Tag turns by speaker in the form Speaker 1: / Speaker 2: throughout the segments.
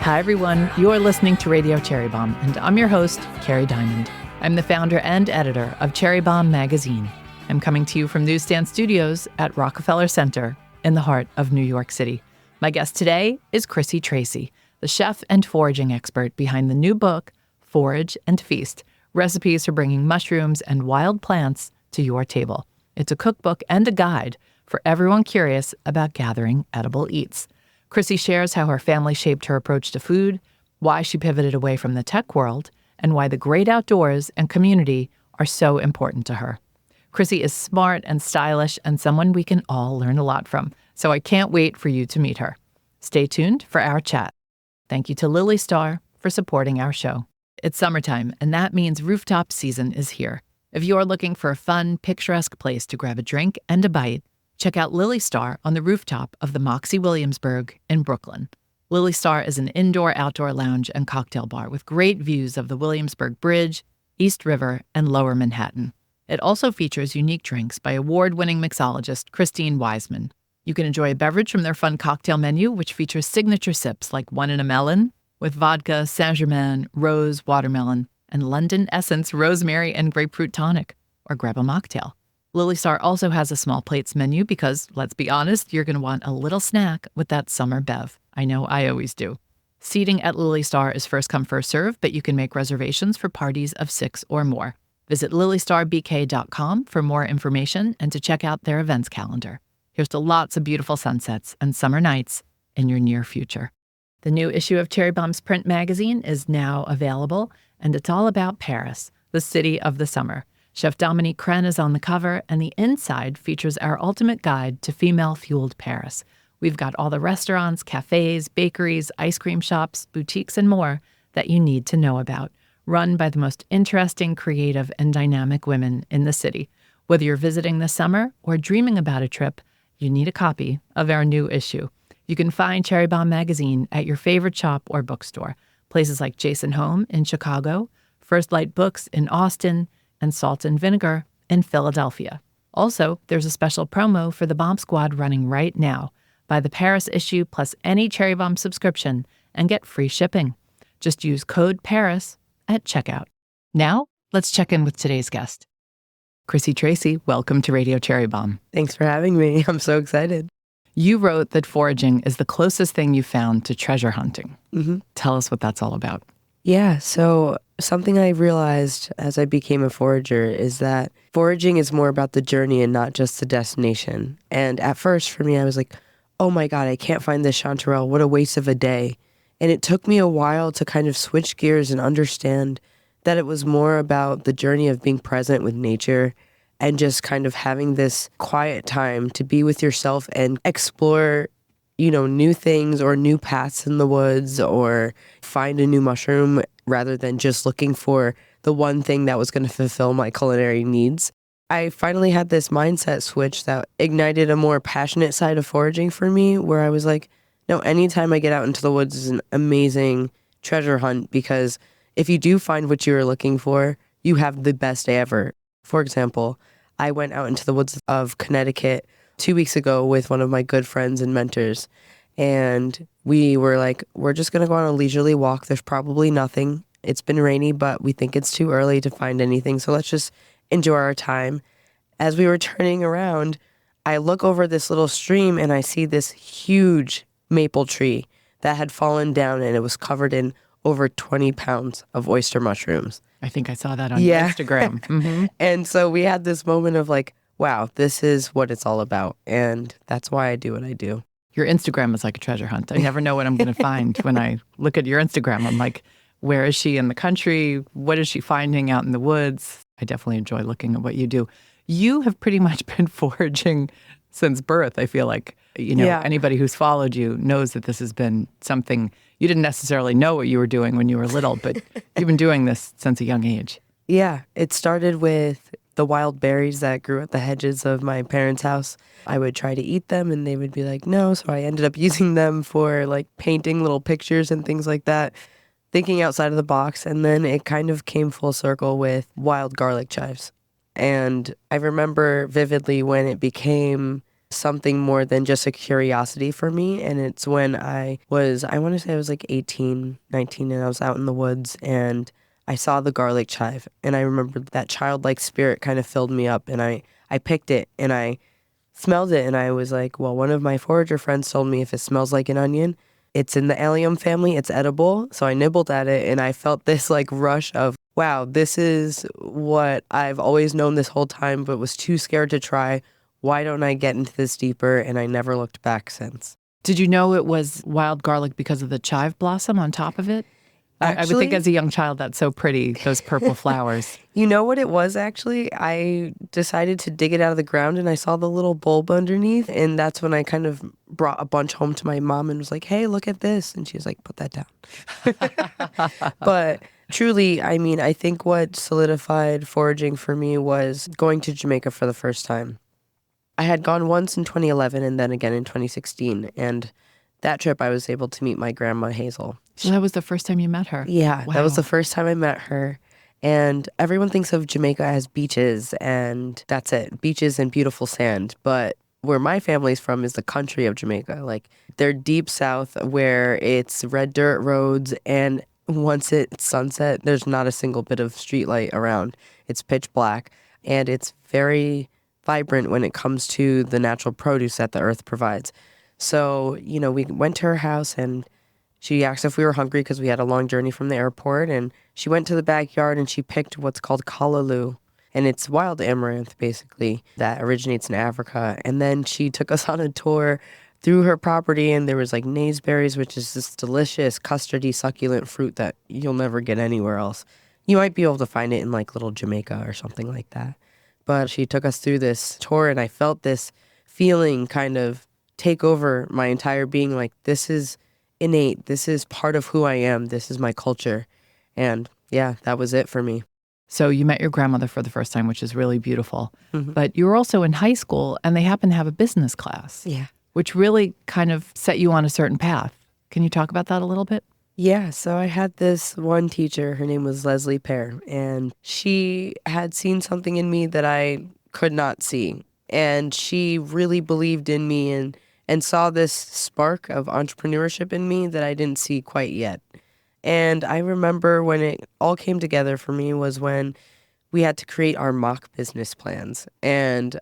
Speaker 1: Hi, everyone. You're listening to Radio Cherry Bombe, and I'm your host, Carrie Diamond. I'm the founder and editor of Cherry Bombe magazine. I'm coming to you from Newsstand Studios at Rockefeller Center in the heart of New York City. My guest today is Chrissy Tracey, the chef and foraging expert behind the new book, Forage and Feast, Recipes for Bringing Mushrooms and Wild Plants to Your Table. It's a cookbook and a guide for everyone curious about gathering edible eats. Chrissy shares how her family shaped her approach to food, why she pivoted away from the tech world, and why the great outdoors and community are so important to her. Chrissy is smart and stylish and someone we can all learn a lot from, so I can't wait for you to meet her. Stay tuned for our chat. Thank you to Lily Star for supporting our show. It's summertime, and that means rooftop season is here. If you're looking for a fun, picturesque place to grab a drink and a bite, check out Lily Star on the rooftop of the Moxie Williamsburg in Brooklyn. Lily Star is an indoor-outdoor lounge and cocktail bar with great views of the Williamsburg Bridge, East River, and Lower Manhattan. It also features unique drinks by award-winning mixologist Christine Wiseman. You can enjoy a beverage from their fun cocktail menu, which features signature sips like One in a Melon, with vodka, Saint-Germain, rose, watermelon, and Londyn Essence rosemary and grapefruit tonic, or grab a mocktail. Lily Star also has a small plates menu because, let's be honest, you're going to want a little snack with that summer bev. I know I always do. Seating at Lily Star is first come, first serve, but you can make reservations for parties of 6 or more. Visit lilystarbk.com for more information and to check out their events calendar. Here's to lots of beautiful sunsets and summer nights in your near future. The new issue of Cherry Bombe's print magazine is now available, and it's all about Paris, the city of the summer. Chef Dominique Crenn is on the cover, and the inside features our ultimate guide to female-fueled Paris. We've got all the restaurants, cafes, bakeries, ice cream shops, boutiques, and more that you need to know about, run by the most interesting, creative, and dynamic women in the city. Whether you're visiting this summer or dreaming about a trip, you need a copy of our new issue. You can find Cherry Bombe magazine at your favorite shop or bookstore, places like Jason Home in Chicago, First Light Books in Austin, and Salt and Vinegar in Philadelphia. Also, there's a special promo for the Bombe Squad running right now. Buy the Paris issue plus any Cherry Bombe subscription and get free shipping. Just use code PARIS at checkout. Now, let's check in with today's guest. Chrissy Tracey, welcome to Radio Cherry Bombe.
Speaker 2: Thanks for having me. I'm so excited.
Speaker 1: You wrote that foraging is the closest thing you found to treasure hunting.
Speaker 2: Mm-hmm.
Speaker 1: Tell us what that's all about.
Speaker 2: Yeah, so something I realized as I became a forager is that foraging is more about the journey and not just the destination. And at first, for me, I was like, oh my God, I can't find this chanterelle. What a waste of a day. And it took me a while to kind of switch gears and understand that it was more about the journey of being present with nature and just kind of having this quiet time to be with yourself and explore, new things or new paths in the woods or find a new mushroom rather than just looking for the one thing that was going to fulfill my culinary needs. I finally had this mindset switch that ignited a more passionate side of foraging for me, where I was like, no, anytime I get out into the woods is an amazing treasure hunt, because if you do find what you are looking for, you have the best day ever. For example, I went out into the woods of Connecticut 2 weeks ago with one of my good friends and mentors, and we were like, we're just going to go on a leisurely walk. There's probably nothing. It's been rainy, but we think it's too early to find anything, so let's just enjoy our time. As we were turning around, I look over this little stream and I see this huge maple tree that had fallen down, and it was covered in over 20 pounds of oyster mushrooms.
Speaker 1: I think I saw that on Instagram. Mm-hmm.
Speaker 2: And so we had this moment of like, wow, this is what it's all about. And that's why I do what I do.
Speaker 1: Your Instagram is like a treasure hunt. I never know what I'm going to find when I look at your Instagram. I'm like, where is she in the country? What is she finding out in the woods? I definitely enjoy looking at what you do. You have pretty much been foraging since birth, I feel like. Anybody who's followed you knows that this has been something you didn't necessarily know what you were doing when you were little, but you've been doing this since a young age.
Speaker 2: Yeah, it started with the wild berries that grew at the hedges of my parents' house. I would try to eat them and they would be like, no. So I ended up using them for like painting little pictures and things like that, thinking outside of the box. And then it kind of came full circle with wild garlic chives. And I remember vividly when it became something more than just a curiosity for me. And it's when I want to say I was like 18, 19, and I was out in the woods and I saw the garlic chive. And I remember that childlike spirit kind of filled me up. And I picked it and I smelled it. And I was like, well, one of my forager friends told me if it smells like an onion, it's in the allium family, it's edible. So I nibbled at it and I felt this like rush of, wow, this is what I've always known this whole time, but was too scared to try. Why don't I get into this deeper? And I never looked back since.
Speaker 1: Did you know it was wild garlic because of the chive blossom on top of it?
Speaker 2: Actually,
Speaker 1: I would think as a young child, that's so pretty, those purple flowers.
Speaker 2: You know what it was, actually? I decided to dig it out of the ground and I saw the little bulb underneath. And that's when I kind of brought a bunch home to my mom and was like, hey, look at this. And she was like, put that down. But truly, I mean, I think what solidified foraging for me was going to Jamaica for the first time. I had gone once in 2011 and then again in 2016. And that trip, I was able to meet my grandma, Hazel.
Speaker 1: So that was the first time you met her?
Speaker 2: Yeah,
Speaker 1: wow.
Speaker 2: That was the first time I met her. And everyone thinks of Jamaica as beaches, and that's it, beaches and beautiful sand. But where my family's from is the country of Jamaica. Like, they're deep south where it's red dirt roads, and once it's sunset, there's not a single bit of streetlight around. It's pitch black, and it's very vibrant when it comes to the natural produce that the earth provides. So, we went to her house, and she asked if we were hungry because we had a long journey from the airport, and she went to the backyard and she picked what's called callaloo, and it's wild amaranth, basically, that originates in Africa. And then she took us on a tour through her property, and there was like naseberries, which is this delicious, custardy, succulent fruit that you'll never get anywhere else. You might be able to find it in like little Jamaica or something like that. But she took us through this tour, and I felt this feeling kind of take over my entire being, like, this is innate. This is part of who I am. This is my culture. And yeah, that was it for me.
Speaker 1: So you met your grandmother for the first time, which is really beautiful.
Speaker 2: Mm-hmm.
Speaker 1: But you were also in high school and they happened to have a business class.
Speaker 2: Yeah.
Speaker 1: Which really kind of set you on a certain path. Can you talk about that a little bit?
Speaker 2: Yeah, so I had this one teacher, her name was Leslie Pear, and she had seen something in me that I could not see. And she really believed in me and saw this spark of entrepreneurship in me that I didn't see quite yet. And I remember when it all came together for me was when we had to create our mock business plans. And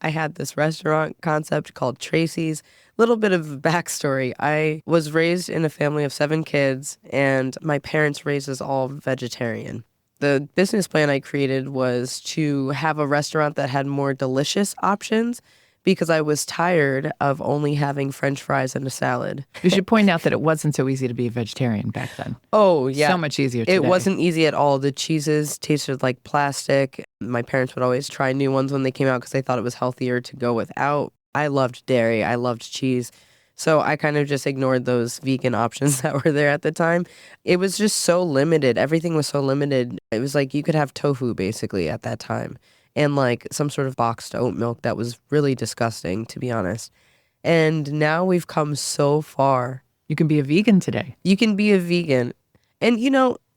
Speaker 2: I had this restaurant concept called Tracey's. Little bit of backstory. I was raised in a family of 7 kids, and my parents raised us all vegetarian. The business plan I created was to have a restaurant that had more delicious options because I was tired of only having French fries and a salad.
Speaker 1: You should point out that it wasn't so easy to be a vegetarian back then.
Speaker 2: Oh, yeah.
Speaker 1: So much easier today.
Speaker 2: It wasn't easy at all. The cheeses tasted like plastic. My parents would always try new ones when they came out because they thought it was healthier to go without. I loved dairy. I loved cheese. So I kind of just ignored those vegan options that were there at the time. It was just so limited. Everything was so limited. It was like you could have tofu basically at that time. And like some sort of boxed oat milk that was really disgusting, to be honest. And now we've come so far.
Speaker 1: You can be a vegan today.
Speaker 2: You can be a vegan. And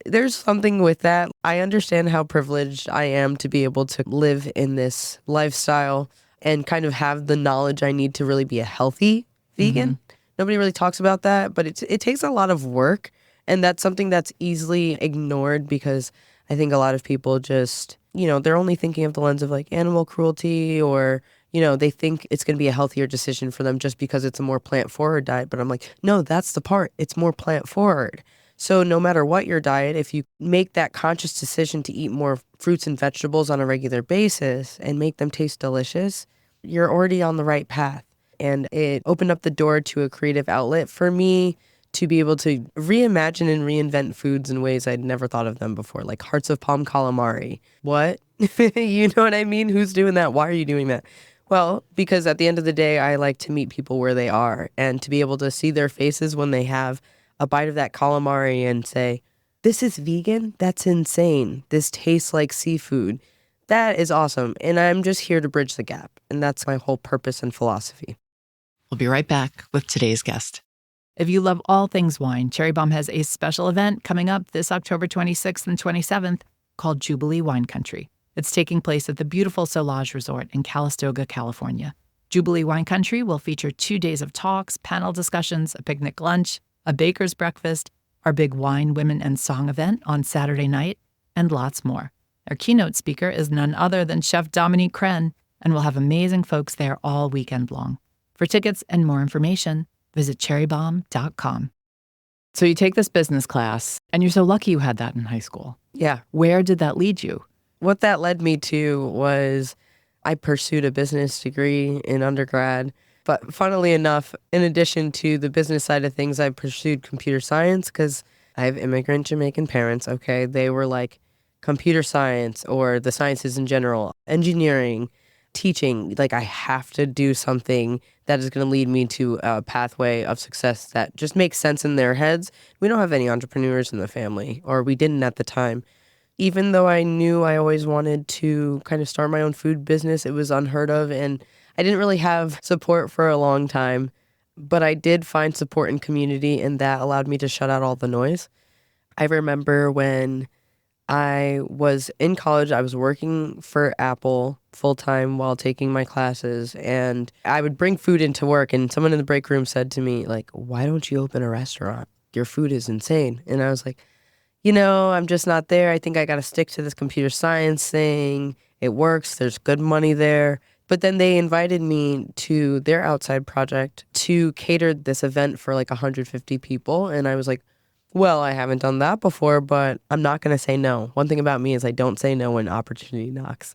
Speaker 2: there's something with that. I understand how privileged I am to be able to live in this lifestyle and kind of have the knowledge I need to really be a healthy vegan. Mm-hmm. Nobody really talks about that, but it takes a lot of work. And that's something that's easily ignored because I think a lot of people just, they're only thinking of the lens of like animal cruelty or, they think it's going to be a healthier decision for them just because it's a more plant-forward diet. But I'm like, no, that's the part. It's more plant-forward. So no matter what your diet, if you make that conscious decision to eat more fruits and vegetables on a regular basis and make them taste delicious, you're already on the right path. And it opened up the door to a creative outlet for me to be able to reimagine and reinvent foods in ways I'd never thought of them before, like hearts of palm calamari. What? You know what I mean? Who's doing that? Why are you doing that? Well, because at the end of the day, I like to meet people where they are and to be able to see their faces when they have a bite of that calamari and say, this is vegan? That's insane. This tastes like seafood. That is awesome. And I'm just here to bridge the gap. And that's my whole purpose and philosophy.
Speaker 1: We'll be right back with today's guest. If you love all things wine, Cherry Bombe has a special event coming up this October 26th and 27th called Jubilee Wine Country. It's taking place at the beautiful Solage Resort in Calistoga, California. Jubilee Wine Country will feature 2 days of talks, panel discussions, a picnic lunch, a baker's breakfast, our big wine, women, and song event on Saturday night, and lots more. Our keynote speaker is none other than Chef Dominique Crenn, and we'll have amazing folks there all weekend long. For tickets and more information, visit cherrybombe.com. So you take this business class, and you're so lucky you had that in high school.
Speaker 2: Yeah.
Speaker 1: Where did that lead you?
Speaker 2: What that led me to was I pursued a business degree in undergrad. But funnily enough, in addition to the business side of things, I pursued computer science because I have immigrant Jamaican parents, okay? They were like computer science or the sciences in general, engineering, teaching. Like I have to do something that is going to lead me to a pathway of success that just makes sense in their heads. We don't have any entrepreneurs in the family, or we didn't at the time. Even though I knew I always wanted to kind of start my own food business, it was unheard of, and I didn't really have support for a long time, but I did find support in community, and that allowed me to shut out all the noise. I remember when I was in college, I was working for Apple full-time while taking my classes, and I would bring food into work, and someone in the break room said to me, like, why don't you open a restaurant? Your food is insane. And I was like, I'm just not there. I think I got to stick to this computer science thing. It works. There's good money there. But then they invited me to their outside project to cater this event for like 150 people. And I was like, well, I haven't done that before, but I'm not going to say no. One thing about me is I don't say no when opportunity knocks.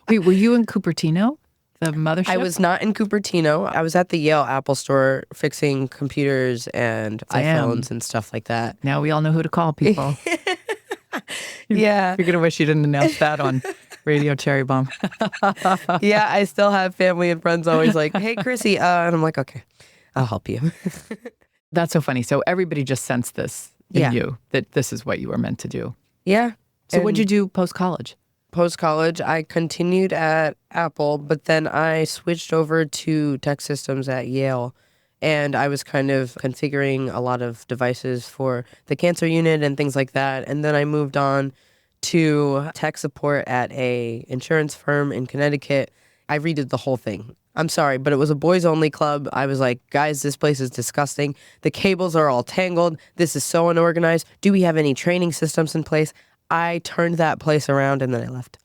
Speaker 1: Wait, were you in Cupertino, the mothership?
Speaker 2: I was not in Cupertino. I was at the Yale Apple store fixing computers and iPhones and stuff like that.
Speaker 1: Now we all know who to call, people.
Speaker 2: Yeah.
Speaker 1: You're going to wish you didn't announce that on Radio Cherry Bombe.
Speaker 2: Yeah, I still have family and friends always like, hey, Chrissy. And I'm like, okay, I'll help you.
Speaker 1: That's so funny. So everybody just sensed this in you, that this is what you were meant to do.
Speaker 2: Yeah.
Speaker 1: So what'd you do post-college?
Speaker 2: Post-college, I continued at Apple, but then I switched over to tech systems at Yale. And I was kind of configuring a lot of devices for the cancer unit and things like that. And then I moved on to tech support at a insurance firm in Connecticut. I redid the whole thing. I'm sorry, but it was a boys-only club. I was like, guys, this place is disgusting. The cables are all tangled. This is so unorganized. Do we have any training systems in place? I turned that place around and then I left.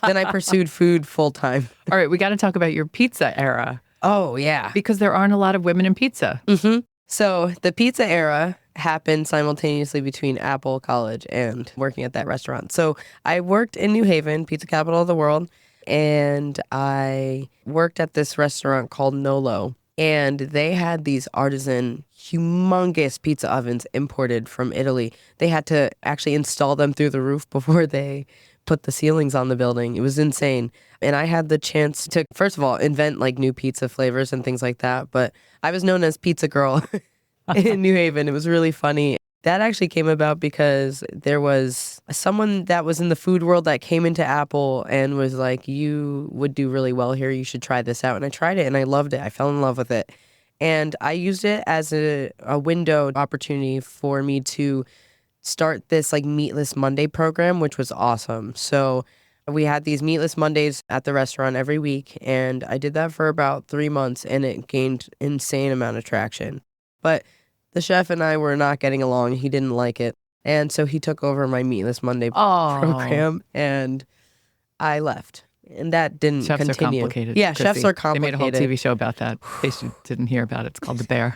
Speaker 2: Then I pursued food full-time.
Speaker 1: All right, we got to talk about your pizza era.
Speaker 2: Oh, yeah.
Speaker 1: Because there aren't a lot of women in pizza.
Speaker 2: Mm-hmm. So the pizza era happened simultaneously between Apple College and working at that restaurant. So I worked in New Haven, pizza capital of the world, and I worked at this restaurant called Nolo. And they had these artisan, humongous pizza ovens imported from Italy. They had to actually install them through the roof before they put the ceilings on the building. It was insane. And I had the chance to, first of all, invent like new pizza flavors and things like that. But I was known as Pizza Girl in New Haven. It was really funny. That actually came about because there was someone that was in the food world that came into Apple and was like, you would do really well here. You should try this out. And I tried it and I loved it. I fell in love with it. And I used it as a window opportunity for me to start this like Meatless Monday program, which was awesome. So we had these Meatless Mondays at the restaurant every week. And I did that for about 3 months and it gained insane amount of traction. But the chef and I were not getting along. He didn't like it. And so he took over my Meatless Monday program and I left. And that didn't
Speaker 1: continue.
Speaker 2: Chefs are complicated. Yeah,
Speaker 1: Chrissy.
Speaker 2: chefs are complicated.
Speaker 1: They made a whole TV show about that. In case you didn't hear about it. It's called The Bear.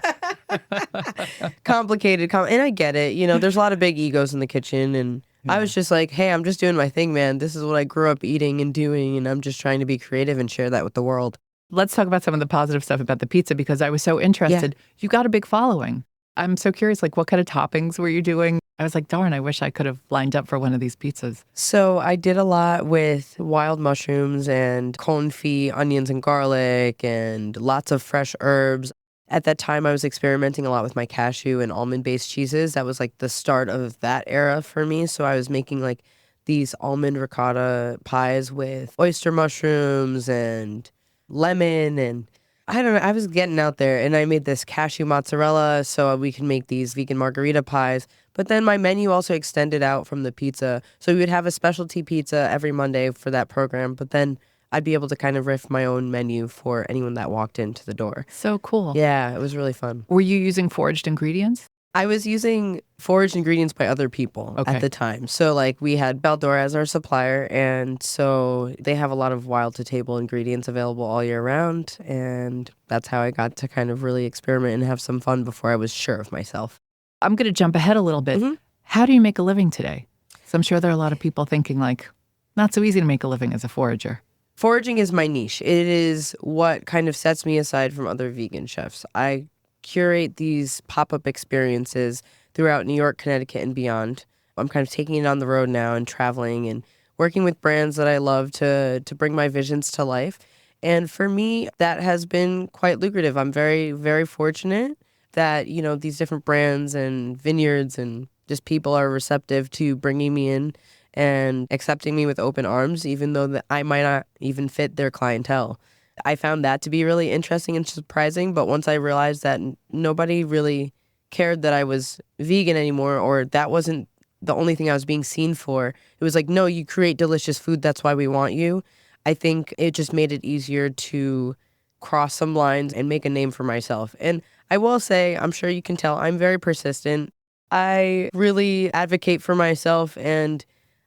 Speaker 2: Complicated. And I get it. There's a lot of big egos in the kitchen. And I was just like, hey, I'm just doing my thing, man. This is what I grew up eating and doing. And I'm just trying to be creative and share that with the world.
Speaker 1: Let's talk about some of the positive stuff about the pizza because I was so interested. Yeah. You got a big following. I'm so curious, like, what kind of toppings were you doing? I was like, darn, I wish I could have lined up for one of these pizzas.
Speaker 2: So I did a lot with wild mushrooms and confit, onions and garlic, and lots of fresh herbs. At that time, I was experimenting a lot with my cashew and almond-based cheeses. That was like the start of that era for me. So I was making like these almond ricotta pies with oyster mushrooms and lemon and I don't know. I was getting out there and I made this cashew mozzarella so we can make these vegan margarita pies. But then my menu also extended out from the pizza. So we would have a specialty pizza every Monday for that program. But then I'd be able to kind of riff my own menu for anyone that walked into the door.
Speaker 1: So cool.
Speaker 2: Yeah, it was really fun.
Speaker 1: Were you using foraged ingredients?
Speaker 2: I was using foraged ingredients by other people at the time. So like we had Baldor as our supplier, and so they have a lot of wild to table ingredients available all year round, and that's how I got to kind of really experiment and have some fun before I was sure of myself.
Speaker 1: I'm going to jump ahead a little bit.
Speaker 2: Mm-hmm.
Speaker 1: How do you make a living today? So I'm sure there are a lot of people thinking like, not so easy to make a living as a forager.
Speaker 2: Foraging is my niche. It is what kind of sets me aside from other vegan chefs. I curate these pop-up experiences throughout New York, Connecticut, and beyond. I'm kind of taking it on the road now and traveling and working with brands that I love to bring my visions to life. And for me, that has been quite lucrative. I'm very, very fortunate that, you know, these different brands and vineyards and just people are receptive to bringing me in and accepting me with open arms, even though that I might not even fit their clientele. I found that to be really interesting and surprising, but once I realized that nobody really cared that I was vegan anymore, or that wasn't the only thing I was being seen for, it was like, no, you create delicious food, that's why we want you. I think it just made it easier to cross some lines and make a name for myself. And I will say, I'm sure you can tell, I'm very persistent. I really advocate for myself, and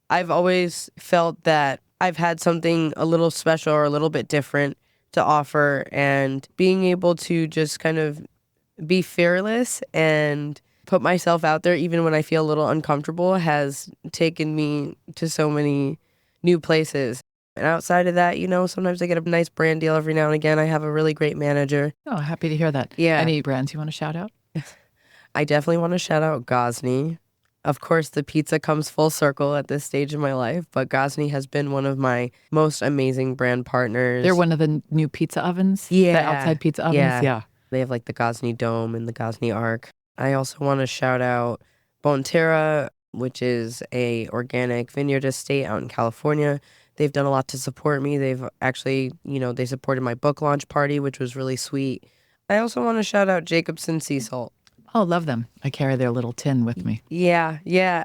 Speaker 2: I've always felt that I've had something a little special or a little bit different to offer, and being able to just kind of be fearless and put myself out there even when I feel a little uncomfortable has taken me to so many new places. And outside of that, you know, sometimes I get a nice brand deal every now and again. I have a really great manager.
Speaker 1: Oh, happy to hear that.
Speaker 2: Yeah.
Speaker 1: Any brands you want to shout out?
Speaker 2: I definitely want to shout out Gosney. Of course, the pizza comes full circle at this stage of my life, but Gosney has been one of my most amazing brand partners.
Speaker 1: They're one of the new pizza ovens?
Speaker 2: Yeah.
Speaker 1: The outside pizza ovens? Yeah.
Speaker 2: They have like the Gosney Dome and the Gosney Arc. I also want to shout out Bonterra, which is a organic vineyard estate out in California. They've done a lot to support me. They've actually, you know, they supported my book launch party, which was really sweet. I also want to shout out Jacobson Sea Salt.
Speaker 1: Oh, love them. I carry their little tin with me.
Speaker 2: Yeah.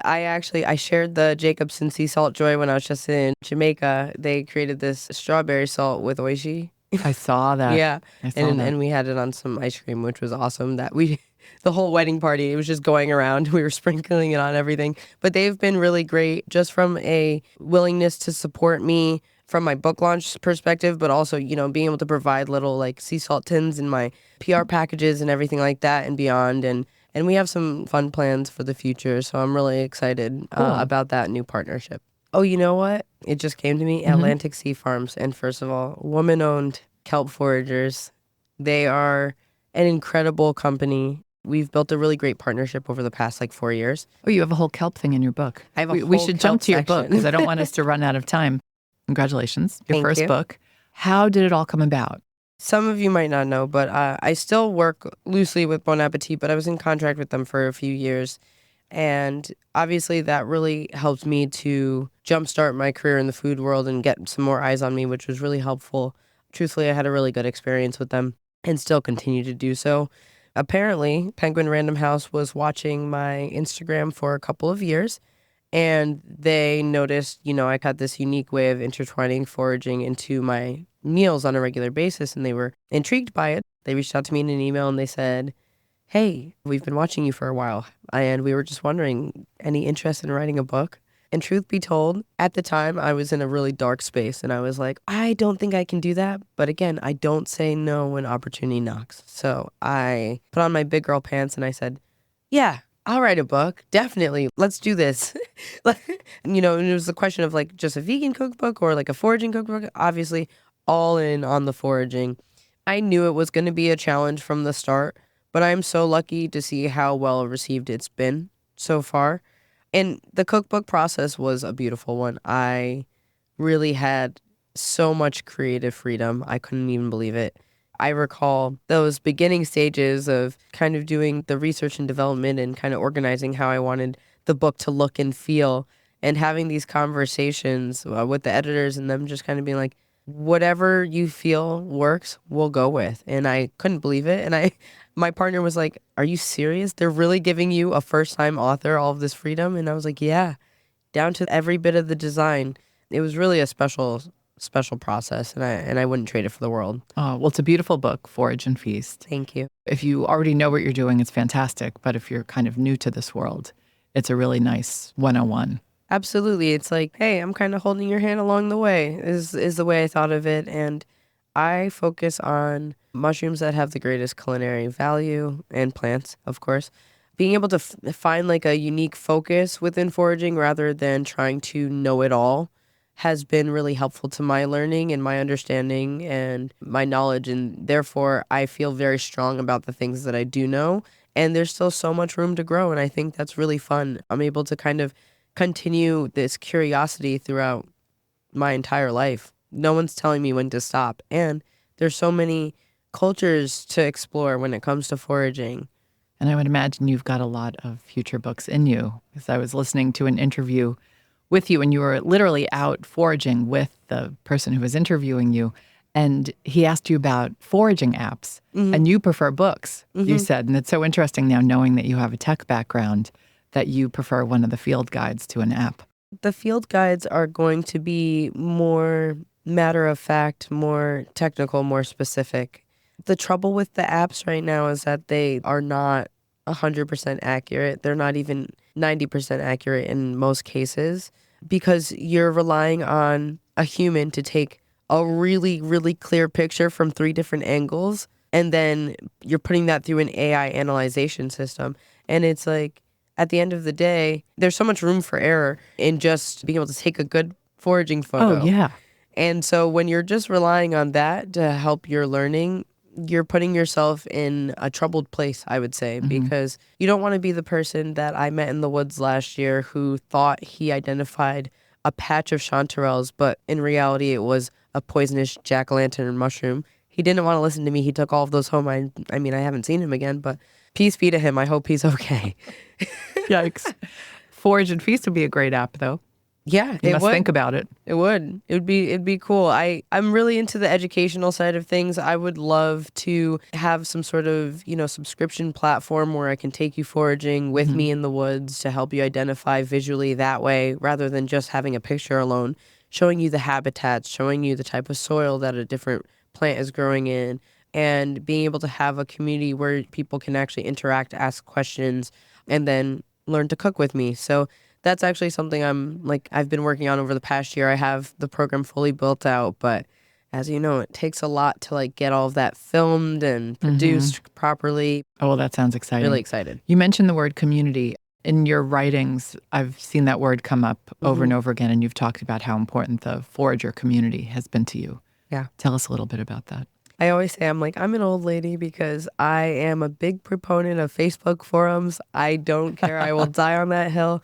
Speaker 2: I shared the Jacobson Sea Salt joy when I was just in Jamaica. They created this strawberry salt with oishi.
Speaker 1: I saw that.
Speaker 2: Yeah.
Speaker 1: I saw that.
Speaker 2: And we had it on some ice cream, which was awesome. The whole wedding party, it was just going around. We were sprinkling it on everything. But they've been really great just from a willingness to support me from my book launch perspective, but also, you know, being able to provide little like sea salt tins in my PR packages and everything like that and beyond. And we have some fun plans for the future. So I'm really excited about that new partnership. Oh, you know what? It just came to me, Atlantic Sea Farms. And first of all, woman-owned kelp foragers. They are an incredible company. We've built a really great partnership over the past 4 years.
Speaker 1: Oh, you have a whole kelp thing in your book.
Speaker 2: I have
Speaker 1: We should jump to your book because I don't want us to run out of time. Congratulations. Your
Speaker 2: Thank
Speaker 1: first
Speaker 2: you.
Speaker 1: book. How did it all come about?
Speaker 2: Some of you might not know, but I still work loosely with Bon Appetit, but I was in contract with them for a few years. And obviously that really helped me to jumpstart my career in the food world and get some more eyes on me, which was really helpful. Truthfully, I had a really good experience with them and still continue to do so. Apparently, Penguin Random House was watching my Instagram for a couple of years, and they noticed, you know, I got this unique way of intertwining foraging into my meals on a regular basis, and they were intrigued by it. They reached out to me in an email and they said, hey, we've been watching you for a while, and we were just wondering, any interest in writing a book? And truth be told, at the time, I was in a really dark space, and I was like, I don't think I can do that. But again, I don't say no when opportunity knocks. So I put on my big girl pants and I said, yeah, I'll write a book. Definitely. Let's do this. You know, and it was a question of just a vegan cookbook or a foraging cookbook. Obviously, all in on the foraging. I knew it was going to be a challenge from the start, but I'm so lucky to see how well received it's been so far. And the cookbook process was a beautiful one. I really had so much creative freedom. I couldn't even believe it. I recall those beginning stages of kind of doing the research and development and kind of organizing how I wanted the book to look and feel, and having these conversations with the editors and them just kind of being like, whatever you feel works, we'll go with. And I couldn't believe it. And my partner was like, are you serious? They're really giving you, a first-time author, all of this freedom? And I was like, yeah, down to every bit of the design. It was really a special special process, and I wouldn't trade it for the world.
Speaker 1: Oh, well, it's a beautiful book, Forage and Feast.
Speaker 2: Thank you.
Speaker 1: If you already know what you're doing, it's fantastic. But if you're kind of new to this world, it's a really nice 101.
Speaker 2: Absolutely. It's like, hey, I'm kind of holding your hand along the way is the way I thought of it. And I focus on mushrooms that have the greatest culinary value, and plants, of course. Being able to find like a unique focus within foraging rather than trying to know it all has been really helpful to my learning and my understanding and my knowledge. And therefore, I feel very strong about the things that I do know. And there's still so much room to grow. And I think that's really fun. I'm able to kind of continue this curiosity throughout my entire life. No one's telling me when to stop. And there's so many cultures to explore when it comes to foraging.
Speaker 1: And I would imagine you've got a lot of future books in you, because I was listening to an interview with you and you were literally out foraging with the person who was interviewing you. And he asked you about foraging apps, and you prefer books, you said. And it's so interesting now knowing that you have a tech background that you prefer one of the field guides to an app.
Speaker 2: The field guides are going to be more matter of fact, more technical, more specific. The trouble with the apps right now is that they are not 100% accurate. They're not even 90% accurate in most cases, because you're relying on a human to take a really, really clear picture from 3 different angles, and then you're putting that through an AI analyzation system. And it's like, at the end of the day, there's so much room for error in just being able to take a good foraging photo.
Speaker 1: Oh, yeah.
Speaker 2: And so when you're just relying on that to help your learning, you're putting yourself in a troubled place, I would say, because you don't want to be the person that I met in the woods last year who thought he identified a patch of chanterelles, but in reality it was a poisonous jack-o'-lantern mushroom. He didn't want to listen to me. He took all of those home. I mean, I haven't seen him again, but peace be to him. I hope he's okay.
Speaker 1: Yikes. Forage and Feast would be a great app, though.
Speaker 2: Yeah,
Speaker 1: You must think about it.
Speaker 2: It would. It'd be cool. I'm really into the educational side of things. I would love to have some sort of, subscription platform where I can take you foraging with me in the woods to help you identify visually that way, rather than just having a picture alone, showing you the habitats, showing you the type of soil that a different plant is growing in, and being able to have a community where people can actually interact, ask questions, and then learn to cook with me. So that's actually something I've been working on over the past year. I have the program fully built out, but as you know, it takes a lot to get all of that filmed and produced properly.
Speaker 1: Oh, well, that sounds exciting.
Speaker 2: Really excited.
Speaker 1: You mentioned the word community. In your writings, I've seen that word come up over and over again, and you've talked about how important the forager community has been to you.
Speaker 2: Yeah.
Speaker 1: Tell us a little bit about that.
Speaker 2: I always say I'm an old lady because I am a big proponent of Facebook forums. I don't care. I will die on that hill.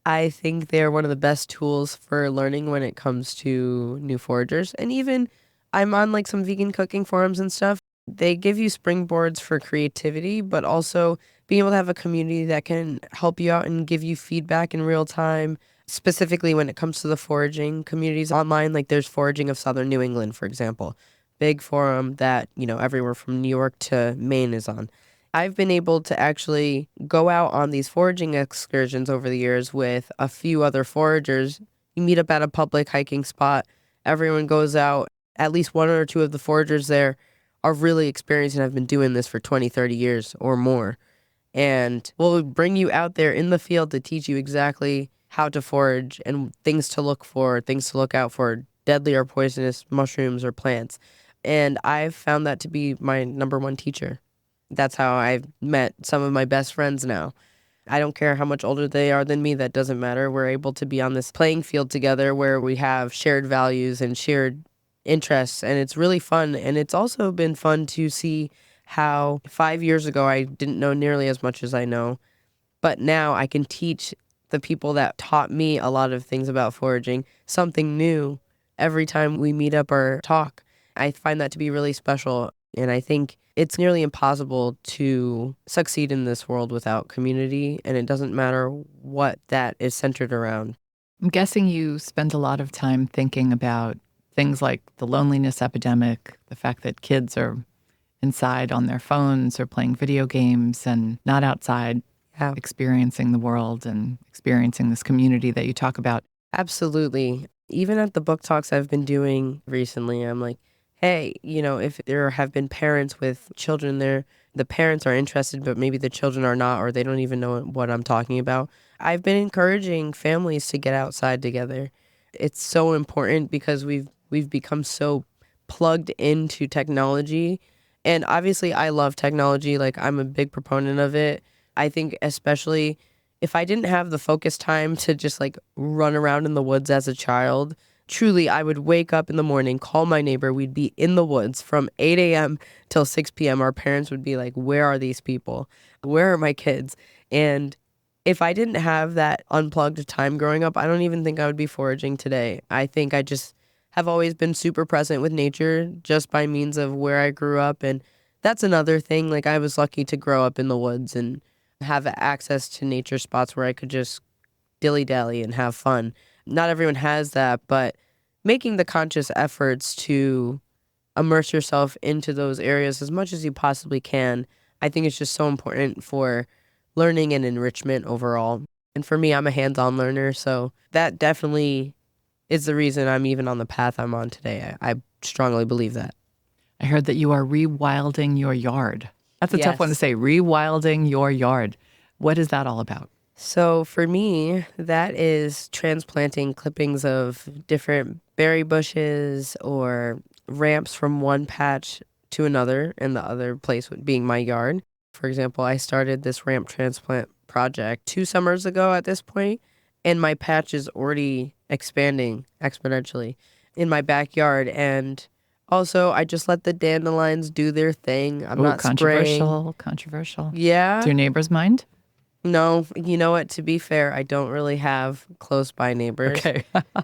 Speaker 2: I think they're one of the best tools for learning when it comes to new foragers. And even I'm on some vegan cooking forums and stuff. They give you springboards for creativity, but also being able to have a community that can help you out and give you feedback in real time, specifically when it comes to the foraging communities online. There's Foraging of Southern New England, for example. Big forum that, everywhere from New York to Maine is on. I've been able to actually go out on these foraging excursions over the years with a few other foragers. You meet up at a public hiking spot. Everyone goes out. At least 1 or 2 of the foragers there are really experienced and have been doing this for 20, 30 years or more. And we'll bring you out there in the field to teach you exactly how to forage and things to look for, things to look out for, deadly or poisonous mushrooms or plants. And I've found that to be my number 1 teacher. That's how I've met some of my best friends now. I don't care how much older they are than me. That doesn't matter. We're able to be on this playing field together where we have shared values and shared interests. And it's really fun. And it's also been fun to see how 5 years ago I didn't know nearly as much as I know. But now I can teach the people that taught me a lot of things about foraging something new every time we meet up or talk. I find that to be really special. And I think it's nearly impossible to succeed in this world without community, and it doesn't matter what that is centered around.
Speaker 1: I'm guessing you spend a lot of time thinking about things like the loneliness epidemic, the fact that kids are inside on their phones or playing video games and not outside experiencing the world and experiencing this community that you talk about.
Speaker 2: Absolutely. Even at the book talks I've been doing recently, I'm like, hey, if there have been parents with children there, the parents are interested, but maybe the children are not, or they don't even know what I'm talking about. I've been encouraging families to get outside together. It's so important because we've become so plugged into technology. And obviously I love technology. Like, I'm a big proponent of it. I think especially if I didn't have the focus time to just like run around in the woods as a child, truly I would wake up in the morning, call my neighbor. We'd be in the woods from 8 a.m. till 6 p.m. Our parents would be like, where are these people? Where are my kids? And if I didn't have that unplugged time growing up, I don't even think I would be foraging today. I think I just have always been super present with nature just by means of where I grew up. And that's another thing. Like, I was lucky to grow up in the woods and have access to nature spots where I could just dilly-dally and have fun. Not everyone has that, but making the conscious efforts to immerse yourself into those areas as much as you possibly can, I think it's just so important for learning and enrichment overall. And for me, I'm a hands-on learner, so that definitely is the reason I'm even on the path I'm on today. I strongly believe that.
Speaker 1: I heard that you are rewilding your yard. That's a tough one to
Speaker 2: Yes.
Speaker 1: say, rewilding your yard. What is that all about?
Speaker 2: So for me, that is transplanting clippings of different berry bushes or ramps from one patch to another, and the other place being my yard. For example, I started this ramp transplant project 2 summers ago at this point, and my patch is already expanding exponentially in my backyard. And also, I just let the dandelions do their thing. I'm
Speaker 1: Ooh,
Speaker 2: not spraying.
Speaker 1: controversial.
Speaker 2: Yeah.
Speaker 1: Do your neighbors mind?
Speaker 2: No, you know what? To be fair, I don't really have close by neighbors.
Speaker 1: Okay.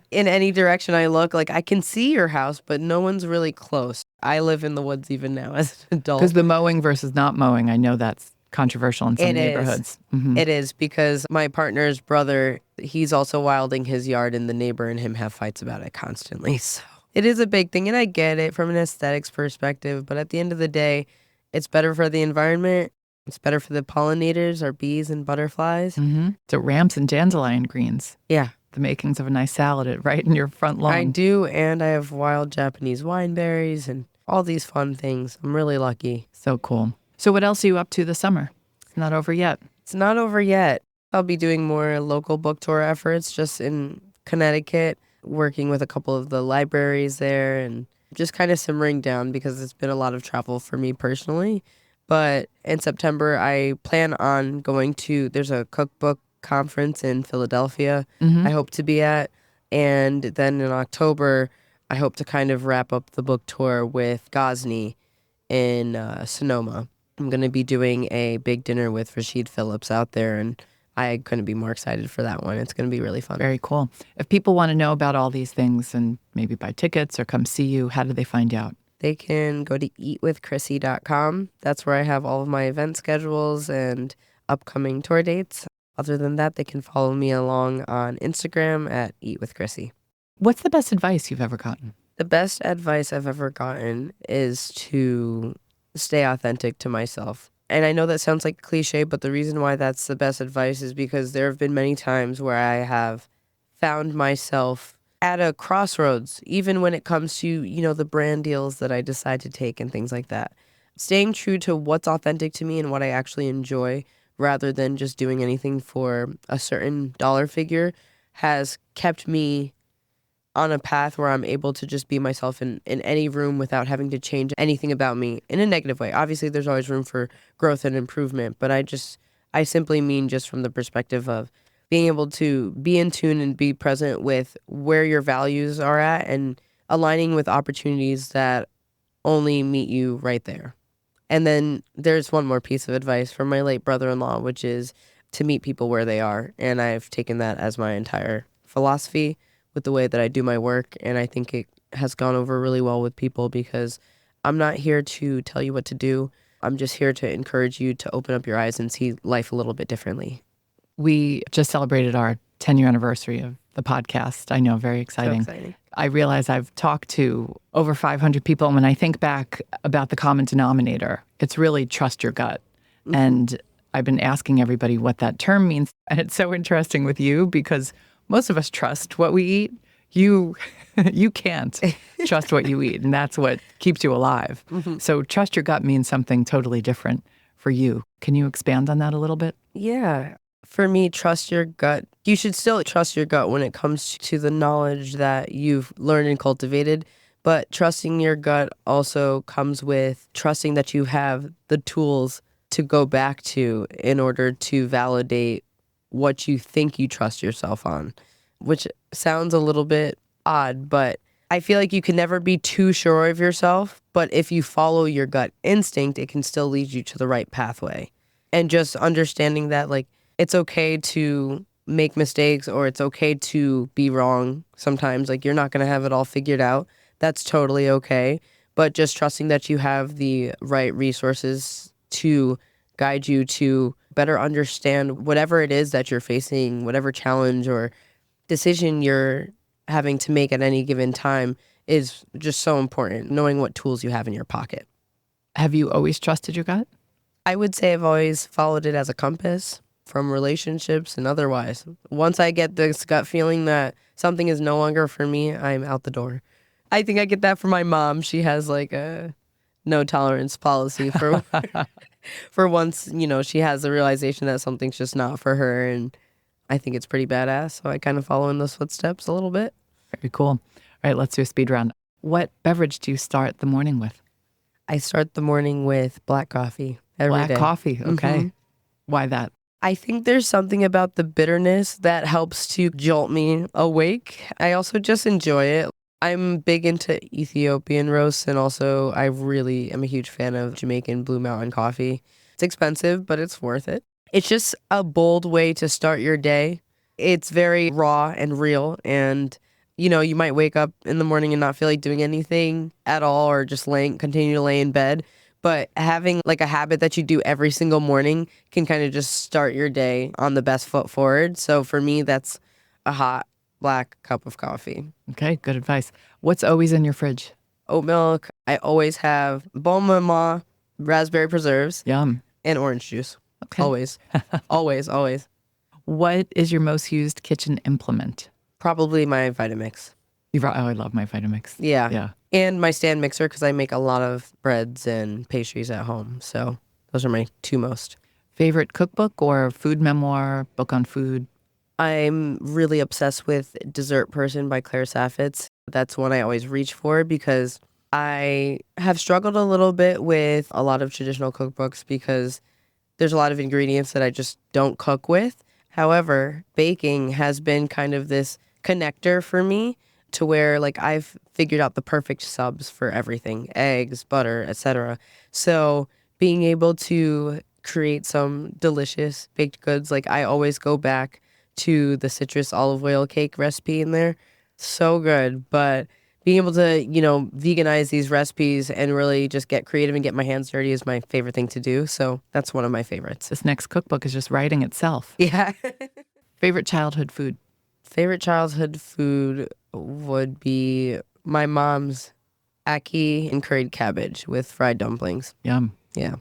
Speaker 2: In any direction I look, like, I can see your house, but no one's really close. I live in the woods even now as an adult.
Speaker 1: Because the mowing versus not mowing, I know that's controversial in some
Speaker 2: It is.
Speaker 1: neighborhoods. Mhm.
Speaker 2: It is, because my partner's brother, he's also wilding his yard, and the neighbor and him have fights about it constantly. So it is a big thing, and I get it from an aesthetics perspective, but at the end of the day, it's better for the environment. It's better for the pollinators, our bees and butterflies.
Speaker 1: So ramps and dandelion greens,
Speaker 2: Yeah,
Speaker 1: the makings of a nice salad right in your front lawn.
Speaker 2: I do, and I have wild Japanese wineberries and all these fun things. I'm really lucky.
Speaker 1: So cool. So what else are you up to this summer? It's not over yet.
Speaker 2: It's not over yet. I'll be doing more local book tour efforts just in Connecticut, working with a couple of the libraries there, and just kind of simmering down because it's been a lot of travel for me personally. But in September, I plan on going to, there's a cookbook conference in Philadelphia I hope to be at. And then in October, I hope to kind of wrap up the book tour with Ghazni in Sonoma. I'm going to be doing a big dinner with Rashid Phillips out there, and I couldn't be more excited for that one. It's going to be really fun.
Speaker 1: Very cool. If people want to know about all these things and maybe buy tickets or come see you, how do they find out?
Speaker 2: They can go to eatwithchrissy.com. That's where I have all of my event schedules and upcoming tour dates. Other than that, they can follow me along on Instagram at eatwithchrissy.
Speaker 1: What's the best advice you've ever gotten?
Speaker 2: The best advice I've ever gotten is to stay authentic to myself. And I know that sounds like a cliche, but the reason why that's the best advice is because there have been many times where I have found myself at a crossroads, even when it comes to, the brand deals that I decide to take and things like that. Staying true to what's authentic to me and what I actually enjoy, rather than just doing anything for a certain dollar figure, has kept me on a path where I'm able to just be myself in any room without having to change anything about me in a negative way. Obviously, there's always room for growth and improvement, but I simply mean just from the perspective of being able to be in tune and be present with where your values are at and aligning with opportunities that only meet you right there. And then there's one more piece of advice from my late brother-in-law, which is to meet people where they are. And I've taken that as my entire philosophy with the way that I do my work. And I think it has gone over really well with people because I'm not here to tell you what to do. I'm just here to encourage you to open up your eyes and see life a little bit differently.
Speaker 1: We just celebrated our 10-year anniversary of the podcast. I know, very exciting.
Speaker 2: So exciting.
Speaker 1: I realize I've talked to over 500 people, and when I think back about the common denominator, it's really trust your gut. Mm-hmm. And I've been asking everybody what that term means. And it's so interesting with you because most of us trust what we eat. you you can't trust what you eat, and that's what keeps you alive. So trust your gut means something totally different for you. Can you expand on that a little bit?
Speaker 2: Yeah. For me, trust your gut. You should still trust your gut when it comes to the knowledge that you've learned and cultivated. But trusting your gut also comes with trusting that you have the tools to go back to in order to validate what you think you trust yourself on, which sounds a little bit odd, but I feel like you can never be too sure of yourself. But if you follow your gut instinct, it can still lead you to the right pathway. And just understanding that, like, it's okay to make mistakes or it's okay to be wrong sometimes. Like, you're not going to have it all figured out. That's totally okay. But just trusting that you have the right resources to guide you to better understand whatever it is that you're facing, whatever challenge or decision you're having to make at any given time is just so important, knowing what tools you have in your pocket.
Speaker 1: Have you always trusted your gut?
Speaker 2: I would say I've always followed it as a compass from relationships and otherwise. Once I get this gut feeling that something is no longer for me, I'm out the door. I think I get that from my mom. She has like a no tolerance policy for for once, she has the realization that something's just not for her, and I think it's pretty badass. So I kind of follow in those footsteps a little bit.
Speaker 1: Very cool. All right, let's do a speed round. What beverage do you start the morning with?
Speaker 2: I start the morning with black coffee every day.
Speaker 1: Black coffee, okay. Why that?
Speaker 2: I think there's something about the bitterness that helps to jolt me awake. I also just enjoy it. I'm big into Ethiopian roasts, and also I really am a huge fan of Jamaican Blue Mountain coffee. It's expensive, but it's worth it. It's just a bold way to start your day. It's very raw and real, and you might wake up in the morning and not feel like doing anything at all or just continue to lay in bed. But having like a habit that you do every single morning can kind of just start your day on the best foot forward. So for me, that's a hot black cup of coffee.
Speaker 1: Okay, good advice. What's always in your fridge?
Speaker 2: Oat milk. I always have Bombe raspberry preserves.
Speaker 1: Yum.
Speaker 2: And orange juice.
Speaker 1: Okay.
Speaker 2: Always. Always.
Speaker 1: What is your most used kitchen implement?
Speaker 2: Probably my Vitamix.
Speaker 1: I love my Vitamix.
Speaker 2: Yeah. And my stand mixer, because I make a lot of breads and pastries at home. So those are my two most.
Speaker 1: Favorite cookbook or food memoir, book on food?
Speaker 2: I'm really obsessed with Dessert Person by Claire Saffitz. That's one I always reach for because I have struggled a little bit with a lot of traditional cookbooks because there's a lot of ingredients that I just don't cook with. However, baking has been kind of this connector for me to where like I've figured out the perfect subs for everything, eggs, butter, etc. So being able to create some delicious baked goods, like I always go back to the citrus olive oil cake recipe in there. So good. But being able to, veganize these recipes and really just get creative and get my hands dirty is my favorite thing to do. So that's one of my favorites.
Speaker 1: This next cookbook is just writing itself.
Speaker 2: Yeah.
Speaker 1: Favorite childhood food?
Speaker 2: Favorite childhood food would be my mom's ackee and curried cabbage with fried dumplings.
Speaker 1: Yum.
Speaker 2: Yeah.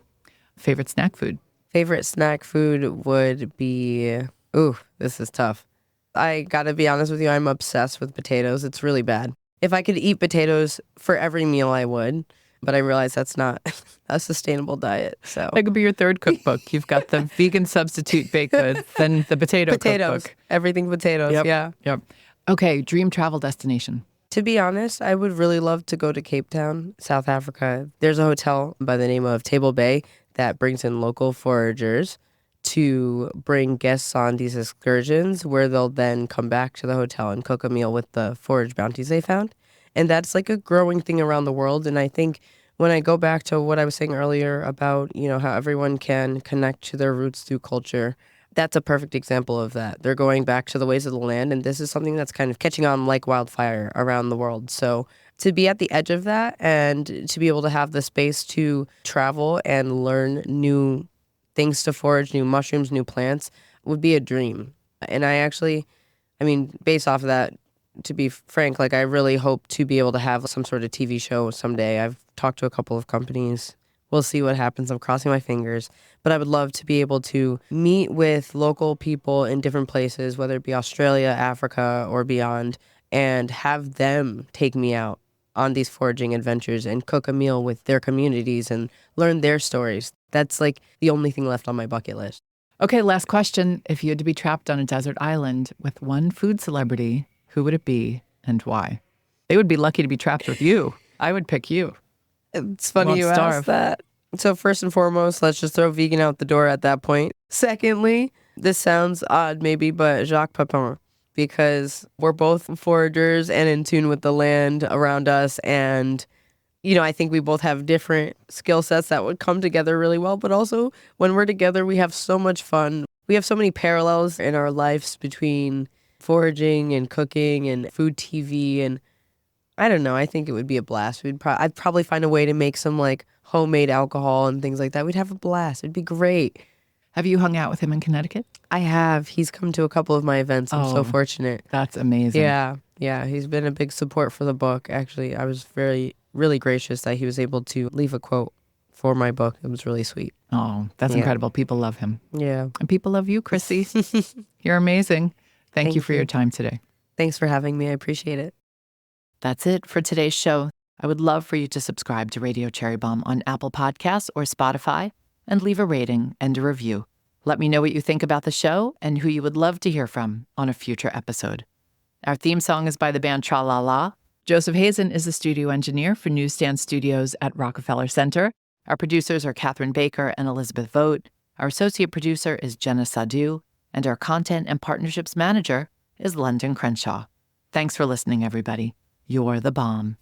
Speaker 1: Favorite snack food?
Speaker 2: Favorite snack food would be, ooh, this is tough. I gotta be honest with you, I'm obsessed with potatoes. It's really bad. If I could eat potatoes for every meal, I would. But I realize that's not a sustainable diet. So
Speaker 1: that could be your third cookbook. You've got the vegan substitute baked goods, then the potatoes. Cookbook.
Speaker 2: Everything potatoes,
Speaker 1: yep. Yep. Okay, dream travel destination.
Speaker 2: To be honest, I would really love to go to Cape Town, South Africa. There's a hotel by the name of Table Bay that brings in local foragers to bring guests on these excursions where they'll then come back to the hotel and cook a meal with the forage bounties they found. And that's like a growing thing around the world. And I think when I go back to what I was saying earlier about, how everyone can connect to their roots through culture, that's a perfect example of that. They're going back to the ways of the land. And this is something that's kind of catching on like wildfire around the world. So to be at the edge of that and to be able to have the space to travel and learn new things to forage, new mushrooms, new plants would be a dream. And based off of that, to be frank, like I really hope to be able to have some sort of TV show someday. I've talked to a couple of companies. We'll see what happens. I'm crossing my fingers. But I would love to be able to meet with local people in different places, whether it be Australia, Africa, or beyond, and have them take me out on these foraging adventures and cook a meal with their communities and learn their stories. That's like the only thing left on my bucket list.
Speaker 1: Okay, last question. If you had to be trapped on a desert island with one food celebrity, who would it be and why? They would be lucky to be trapped with you. I would pick you.
Speaker 2: It's funny
Speaker 1: Won't
Speaker 2: you
Speaker 1: starve.
Speaker 2: asked that. So first and foremost, let's just throw vegan out the door at that point. Secondly, this sounds odd maybe, but Jacques Pepin, because we're both foragers and in tune with the land around us. And, I think we both have different skill sets that would come together really well. But also when we're together, we have so much fun. We have so many parallels in our lives between foraging and cooking and food TV. And I don't know. I think it would be a blast. I'd probably find a way to make some like homemade alcohol and things like that. We'd have a blast. It'd be great.
Speaker 1: Have you hung out with him in Connecticut?
Speaker 2: I have. He's come to a couple of my events. I'm so fortunate.
Speaker 1: That's amazing.
Speaker 2: Yeah. He's been a big support for the book. Actually, I was really gracious that he was able to leave a quote for my book. It was really sweet.
Speaker 1: Oh, that's incredible. People love him.
Speaker 2: Yeah.
Speaker 1: And people love you, Chrissy. You're amazing. Thank you for your time today.
Speaker 2: Thanks for having me. I appreciate it.
Speaker 1: That's it for today's show. I would love for you to subscribe to Radio Cherry Bombe on Apple Podcasts or Spotify and leave a rating and a review. Let me know what you think about the show and who you would love to hear from on a future episode. Our theme song is by the band Tra La La. Joseph Hazen is the studio engineer for Newsstand Studios at Rockefeller Center. Our producers are Catherine Baker and Elizabeth Vogt. Our associate producer is Jenna Sadhu. And our content and partnerships manager is Londyn Crenshaw. Thanks for listening, everybody. You're the bomb.